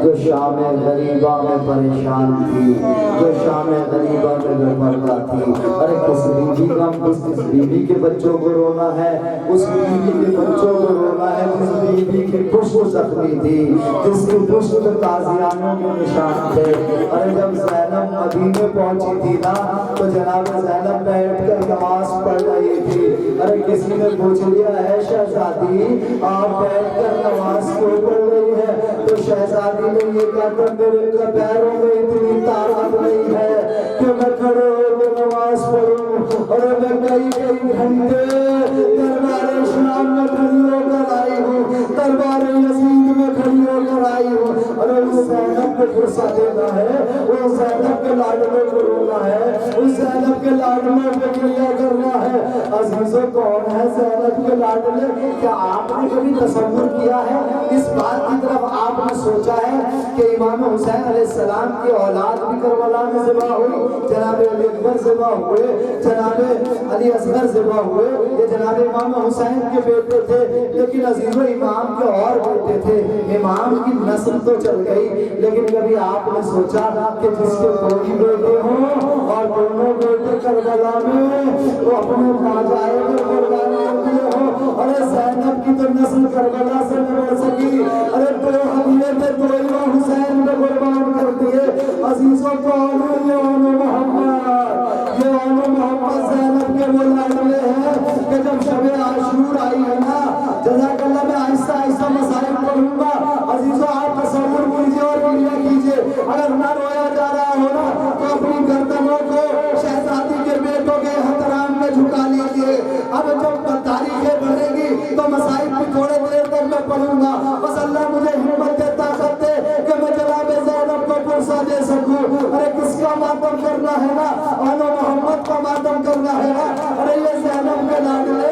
جو شام غریبہ میں پریشان تھی، جو شام غریبہ میں گھبردہ تھی. ارے کس بیوی کا کس بیوی کے بچوں کو رونا ہے، اس بیوی کے بچوں کو رونا ہے جس بیوی کی پشت زخمی تھی، جس کی پشت تازیانوں کے نشان تھے. ارے جب زینب مدینے پہنچی تھی نا تو جناب زینب بیٹھ کر نماز پڑھ رہی تھی. ارے کسی نے پوچھ لیا ہے شہزادی آپ بیٹھ کر نماز کیوں پڑھ رہی ہے؟ تو شہزادی نے یہ کہا کہ میرے پیروں میں اتنی طاقت نہیں ہے کہ میں کھڑے ہو کے نماز پڑھوں، اور میں کئی گھنٹے دربار شام میں کھڑی ہو کر آئی ہوں، دربار یزید میں کھڑی ہو کر آئی ہوں. اور اس زینب کو غصہ دینا ہے، اس زینب کے لاڈلوں کو رونا ہے، اس زینب کے لاڈلوں پہ گریہ کرنا ہے. عزیزوں کون ہے زینب کے لاڈلے؟ کیا آپ نے کبھی تصور کیا ہے اس بات کی طرف؟ آپ نے سوچا ہے کہ امام حسین علیہ السلام کی اولاد بھی کربلا میں ذبح ہوئی، جناب علی اکبر ذبح ہوئے، جناب علی اصغر ذبح ہوئے، یہ جناب امام حسین کے بیٹے تھے. لیکن عزیزوں امام کے اور بیٹے تھے، امام کی نسل تو چل گئی، لیکن کبھی آپ نے سوچا کہ جس کے دو ہی بیٹے ہوں اور دونوں بیٹے کربلا میں وہ اپنے ماجائے میں قربانی دیے ہوں؟ ارے زینب کی تو نسل کربلا سے نہ بڑھ سکی. ارے دو حمیت دو امام حسین کو قربان کر دیے. عزیزوں کون ہے یہ آن محمد؟ یہ آن محمد زینب کے وہ لاڈلے ہیں کہ جب شب عاشور آئی ہے نا، جزاک اللہ میں آہستہ آہستہ مسائل پڑھوں گا. عزیزوں آپ تصور کیجئے اور گریہ کیجئے. اگر نہ رویا جا رہا ہو نا تو اپنی گردنوں کو شہزادی کے بیٹوں کے احترام میں جھکا لیجئے. اب جب تاریخیں بڑھیں گی تو مسائل بھی تھوڑے دیر تک میں پڑھوں گا. بس اللہ مجھے ہمت دے، طاقت دے کہ میں جناب زینب کو پرسہ دے سکوں. ارے کس کا ماتم کرنا ہے نا؟ آن محمد کا ماتم کرنا ہے نا. ارے یہ زینب کے لاڈلے